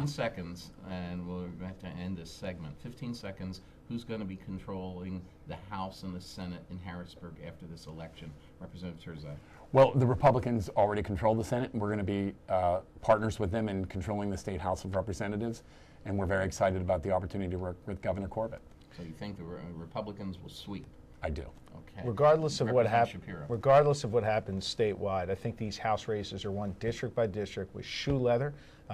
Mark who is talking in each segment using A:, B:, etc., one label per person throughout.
A: seconds, and we'll have to end this segment. 15 seconds. Who's going to be controlling the House and the Senate in Harrisburg after this election? Representative Turzai.
B: Well, the Republicans already control the Senate, and we're going to be partners with them in controlling the State House of Representatives, and we're very excited about the opportunity to work with Governor Corbett.
A: So you think the Republicans will sweep?
B: I do.
A: Okay.
C: Regardless of what happens
A: Shapiro.
C: statewide, I think these House races are won district by district with shoe leather,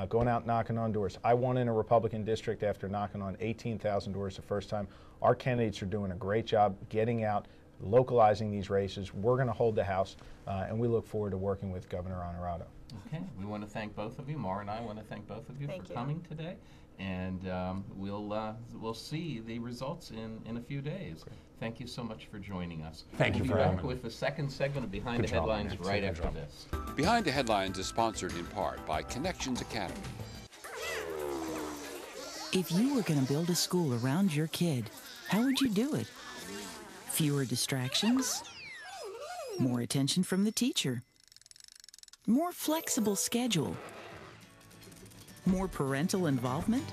C: going out knocking on doors. I won in a Republican district after knocking on 18,000 doors the first time. Our candidates are doing a great job getting out, localizing these races. We're going to hold the House, and we look forward to working with Governor Honorado.
A: Okay, we want to thank both of you. Maura and I want to thank both of you for coming today, and we'll see the results in a few days. Great. Thank you so much for joining us.
B: Thank you for having me.
A: We'll be back with the second segment of Behind the Headlines right after this.
D: Behind the Headlines is sponsored in part by Connections Academy.
E: If you were going to build a school around your kid, how would you do it? Fewer distractions? More attention from the teacher? More flexible schedule? More parental involvement?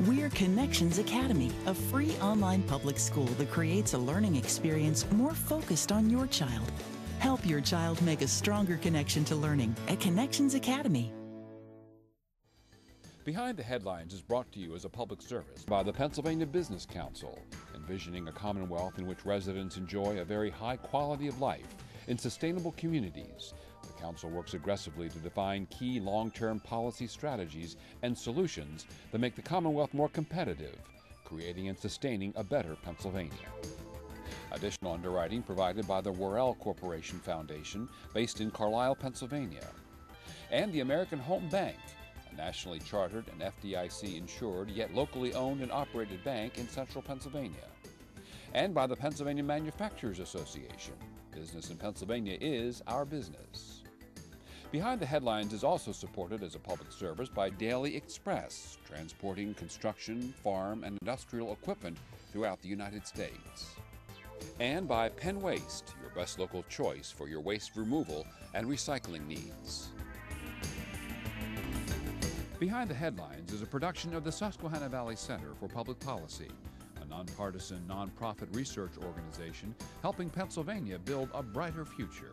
E: We're Connections Academy, a free online public school that creates a learning experience more focused on your child. Help your child make a stronger connection to learning at Connections Academy.
D: Behind the Headlines is brought to you as a public service by the Pennsylvania Business Council, envisioning a commonwealth in which residents enjoy a very high quality of life in sustainable communities. The Council works aggressively to define key long-term policy strategies and solutions that make the Commonwealth more competitive, creating and sustaining a better Pennsylvania. Additional underwriting provided by the Worrell Corporation Foundation, based in Carlisle, Pennsylvania. And the American Home Bank, a nationally chartered and FDIC-insured yet locally owned and operated bank in central Pennsylvania. And by the Pennsylvania Manufacturers Association. Business in Pennsylvania is our business. Behind the Headlines is also supported as a public service by Daily Express, transporting construction, farm, and industrial equipment throughout the United States. And by Penn Waste, your best local choice for your waste removal and recycling needs. Behind the Headlines is a production of the Susquehanna Valley Center for Public Policy, a nonpartisan, nonprofit research organization helping Pennsylvania build a brighter future.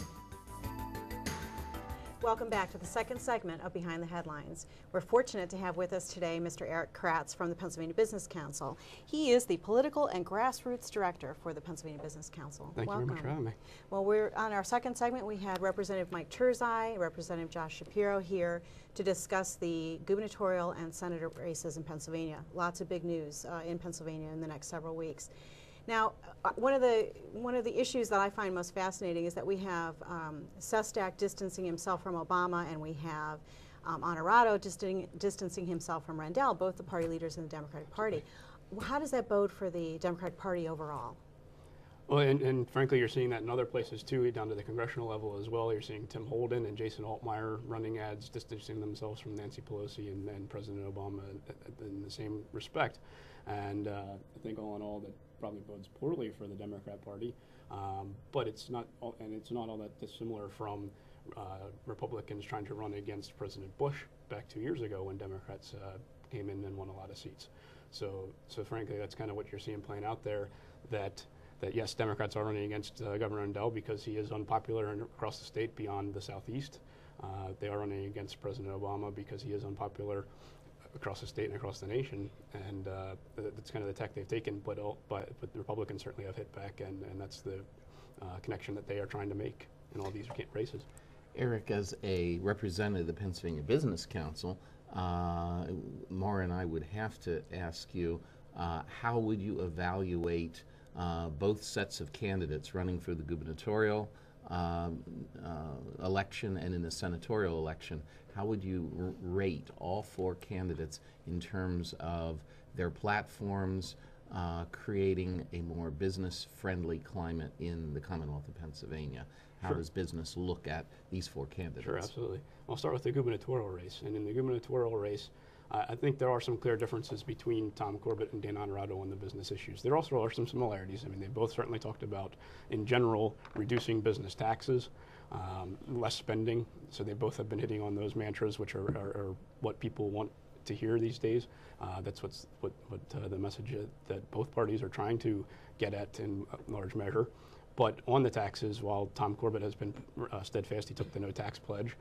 F: Welcome back to the second segment of Behind the Headlines. We're fortunate to have with us today Mr. Eric Kratz from the Pennsylvania Business Council. He is the Political and Grassroots Director for the Pennsylvania Business Council.
G: Thank you very much for having me.
F: Well, we're on our second segment. We had Representative Mike Turzai, Representative Josh Shapiro here to discuss the gubernatorial and senator races in Pennsylvania. Lots of big news in Pennsylvania in the next several weeks. Now, one of the issues that I find most fascinating is that we have Sestak distancing himself from Obama, and we have Honorado distancing himself from Rendell, both the party leaders in the Democratic Party. How does that bode for the Democratic Party overall?
G: Well, and frankly, you're seeing that in other places too, down to the congressional level as well. You're seeing Tim Holden and Jason Altmaier running ads distancing themselves from Nancy Pelosi and President Obama in the same respect. And I think all in all, that probably bodes poorly for the Democrat Party. But it's not all that dissimilar from Republicans trying to run against President Bush back 2 years ago when Democrats came in and won a lot of seats. So frankly, that's kind of what you're seeing playing out there. That yes, Democrats are running against Governor Rendell because he is unpopular across the state beyond the Southeast. They are running against President Obama because he is unpopular across the state and across the nation, and that's kind of the tack they've taken. But the Republicans certainly have hit back, and that's the connection that they are trying to make in all these races.
A: Eric, as a representative of the Pennsylvania Business Council, Maura and I would have to ask you, how would you evaluate both sets of candidates running for the gubernatorial election and in the senatorial election? How would you rate all four candidates in terms of their platforms creating a more business-friendly climate in the Commonwealth of Pennsylvania? How does business look at these four candidates?
G: Sure, absolutely. I'll start with the gubernatorial race. And in the gubernatorial race, I think there are some clear differences between Tom Corbett and Dan Honorado on the business issues. There also are some similarities. I mean, they both certainly talked about, in general, reducing business taxes, less spending. So they both have been hitting on those mantras, which are what people want to hear these days. That's what the message that both parties are trying to get at in large measure. But on the taxes, while Tom Corbett has been steadfast, he took the no tax pledge.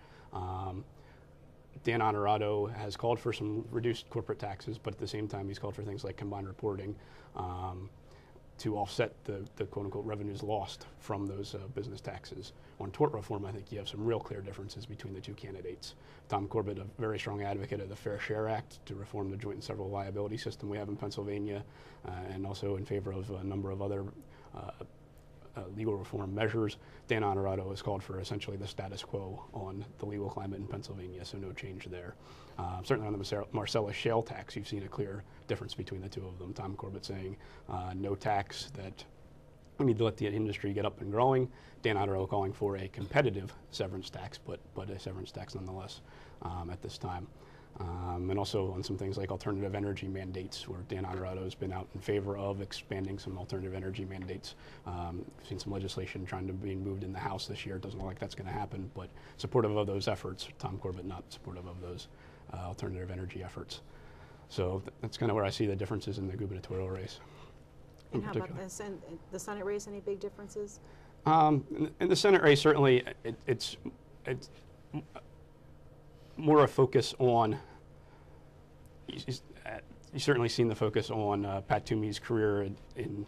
G: Dan Honorado has called for some reduced corporate taxes, but at the same time he's called for things like combined reporting to offset the quote-unquote revenues lost from those business taxes. On tort reform, I think you have some real clear differences between the two candidates. Tom Corbett, a very strong advocate of the Fair Share Act to reform the joint and several liability system we have in Pennsylvania, and also in favor of a number of other legal reform measures. Dan Honorado has called for essentially the status quo on the legal climate in Pennsylvania, so no change there. Certainly on the Marcellus shale tax, you've seen a clear difference between the two of them. Tom Corbett saying no tax, that we need to let the industry get up and growing. Dan Honorado calling for a competitive severance tax, but a severance tax nonetheless at this time. And also on some things like alternative energy mandates, where Dan Honorado has been out in favor of expanding some alternative energy mandates. We've seen some legislation trying to be moved in the House this year. It doesn't look like that's going to happen, but supportive of those efforts. Tom Corbett not supportive of those alternative energy efforts. So that's kind of where I see the differences in the gubernatorial race.
F: And how about the Senate race? Any big differences?
G: In the Senate race, certainly it's more a focus on, you've certainly seen the focus on Pat Toomey's career in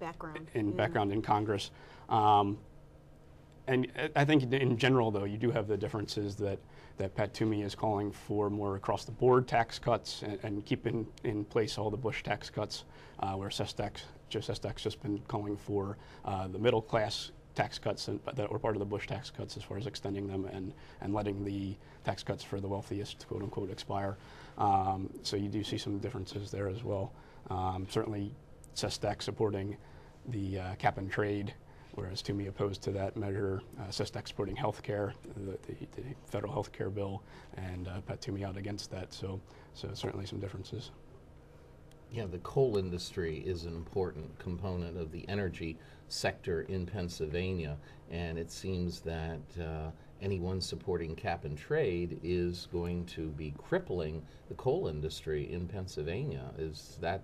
G: background in Congress. And I think in general, though, you do have the differences that Pat Toomey is calling for more across-the-board tax cuts and keep in place all the Bush tax cuts, where Joe Sestak's just been calling for the middle-class tax cuts that were part of the Bush tax cuts, as far as extending them and letting the tax cuts for the wealthiest, quote-unquote, expire. So you do see some differences there as well. Certainly, Sestak supporting the cap and trade, whereas Toomey opposed to that measure. Sestak supporting health care, the federal health care bill, and Pat Toomey out against that. So certainly some differences.
A: Yeah, the coal industry is an important component of the energy sector in Pennsylvania, and it seems that anyone supporting cap and trade is going to be crippling the coal industry in Pennsylvania. Is that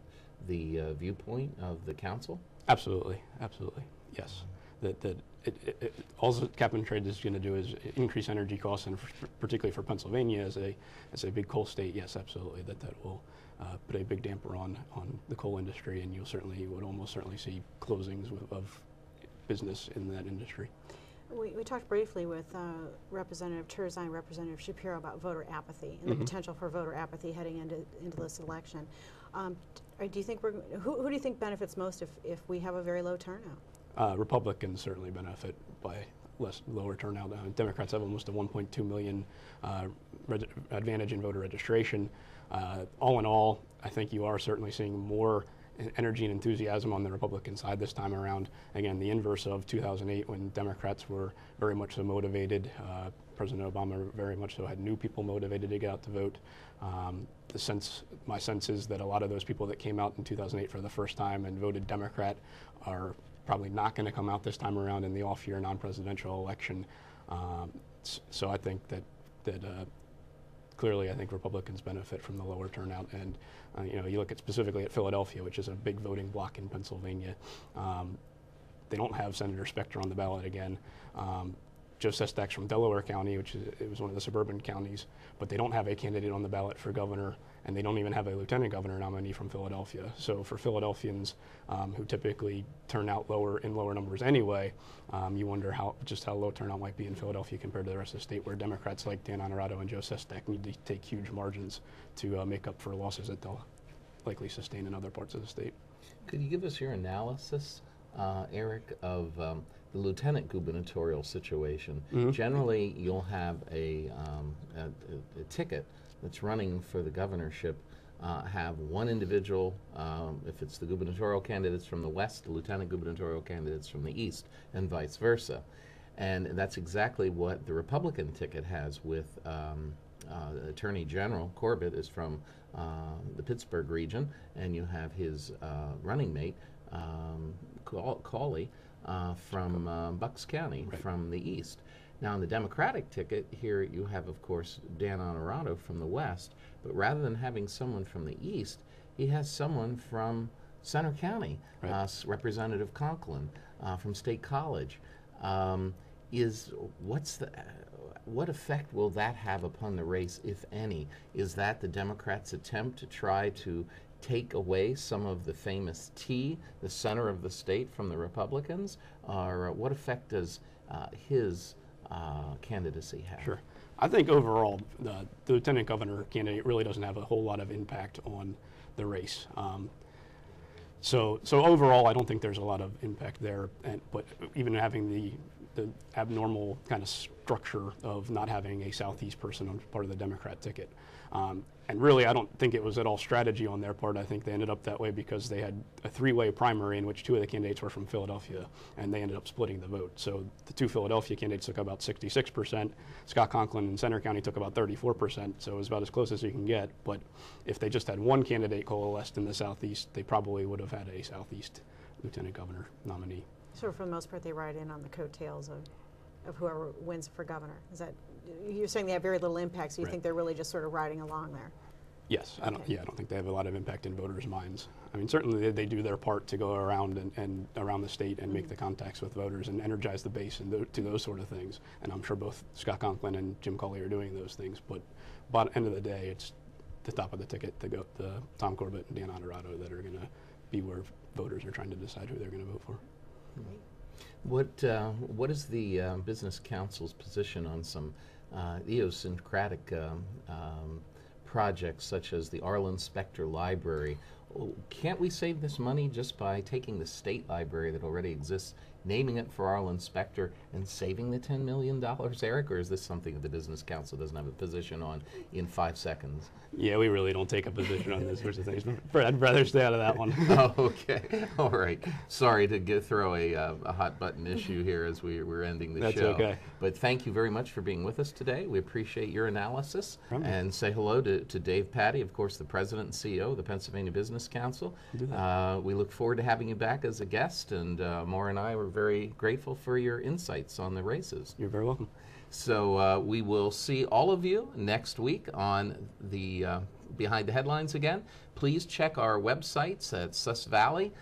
A: the viewpoint of the council?
G: Absolutely, yes. All cap and trade is going to do is increase energy costs, and particularly for Pennsylvania as a big coal state, yes, absolutely, that will put a big damper on the coal industry, and you would almost certainly see closings of business in that industry.
F: We talked briefly with Representative Turzai and Representative Shapiro about voter apathy and the potential for voter apathy heading into this election. Do you think who do you think benefits most if we have a very low turnout?
G: Republicans certainly benefit by lower turnout. Democrats have almost a 1.2 million advantage in voter registration. All in all, I think you are certainly seeing more energy and enthusiasm on the Republican side this time around. Again, the inverse of 2008, when Democrats were very much so motivated. President Obama very much so had new people motivated to get out to vote. My sense is that a lot of those people that came out in 2008 for the first time and voted Democrat are probably not going to come out this time around in the off-year non-presidential election. So I think that clearly, I think Republicans benefit from the lower turnout, and you look at specifically at Philadelphia, which is a big voting bloc in Pennsylvania. They don't have Senator Specter on the ballot again. Joe Sestak's from Delaware County, it was one of the suburban counties, but they don't have a candidate on the ballot for governor, and they don't even have a lieutenant governor nominee from Philadelphia. So for Philadelphians who typically turn out in lower numbers anyway, you wonder how low turnout might be in Philadelphia compared to the rest of the state, where Democrats like Dan Honorado and Joe Sestak need to take huge margins to make up for losses that they'll likely sustain in other parts of the state.
A: Could you give us your analysis, Eric, of the lieutenant gubernatorial situation? Generally, you'll have a ticket that's running for the governorship, have one individual, if it's the gubernatorial candidates from the west, the lieutenant gubernatorial candidates from the east, and vice versa. And that's exactly what the Republican ticket has with Attorney General Corbett is from the Pittsburgh region, and you have his running mate, Cawley, from Bucks County, from the east. Now, on the Democratic ticket, here you have, of course, Dan Honorado from the West, but rather than having someone from the East, he has someone from Center County,
G: Right.
A: Representative Conklin from State College. What effect will that have upon the race, if any? Is that the Democrats' attempt to try to take away some of the famous T, the center of the state, from the Republicans? Or what effect does his candidacy have?
G: Sure. I think overall, the lieutenant governor candidate really doesn't have a whole lot of impact on the race. So overall, I don't think there's a lot of impact there. But even having the abnormal kind of structure of not having a Southeast person on part of the Democrat ticket. And really, I don't think it was at all strategy on their part. I think they ended up that way because they had a three-way primary in which two of the candidates were from Philadelphia, and they ended up splitting the vote. So the two Philadelphia candidates took about 66%. Scott Conklin in Center County took about 34%, so it was about as close as you can get. But if they just had one candidate coalesced in the Southeast, they probably would have had a Southeast lieutenant governor nominee.
F: So for the most part, they ride in on the coattails of whoever wins for governor. Is that, you're saying they have very little impact, so you
G: Right.
F: think they're really just sort of riding along there?
G: Yes, I don't think they have a lot of impact in voters' minds. I mean, certainly they do their part to go around and around the state and make the contacts with voters and energize the base and to those sort of things. And I'm sure both Scott Conklin and Jim Culley are doing those things. But by the end of the day, it's the top of the ticket to go to Tom Corbett and Dan Honorado that are going to be where voters are trying to decide who they're going to vote for.
A: What is the Business Council's position on some idiosyncratic projects such as the Arlen Specter Library? Can't we save this money just by taking the state library that already exists, naming it for Arlen Specter, and saving the $10 million, Eric? Or is this something that the Business Council doesn't have a position on in 5 seconds?
G: Yeah, we really don't take a position on those sorts of things. I'd rather stay out of that one.
A: Oh, okay. All right. Sorry to throw a hot button issue here as we're ending the
G: That's
A: show.
G: okay.
A: But thank you very much for being with us today. We appreciate your analysis.
G: Problem.
A: And say hello to Dave Patty, of course, the President and CEO of the Pennsylvania Business Council.
G: Do that.
A: We look forward to having you back as a guest, and Maura and I were very grateful for your insights on the races.
G: You're very welcome.
A: So we will see all of you next week on the Behind the Headlines again. Please check our websites at Sus Valley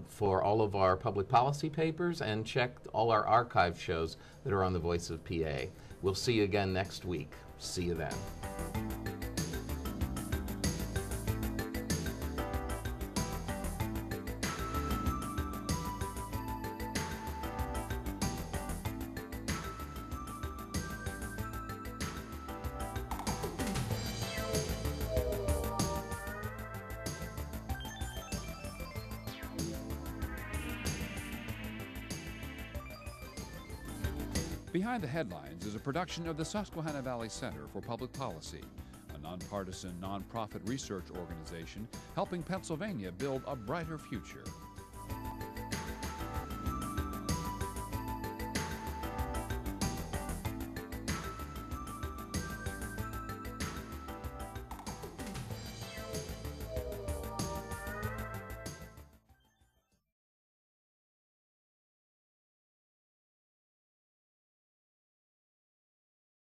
A: for all of our public policy papers, and check all our archive shows that are on the Voice of PA. We'll see you again next week. See you then.
D: Behind the Headlines is a production of the Susquehanna Valley Center for Public Policy, a nonpartisan, nonprofit research organization helping Pennsylvania build a brighter future.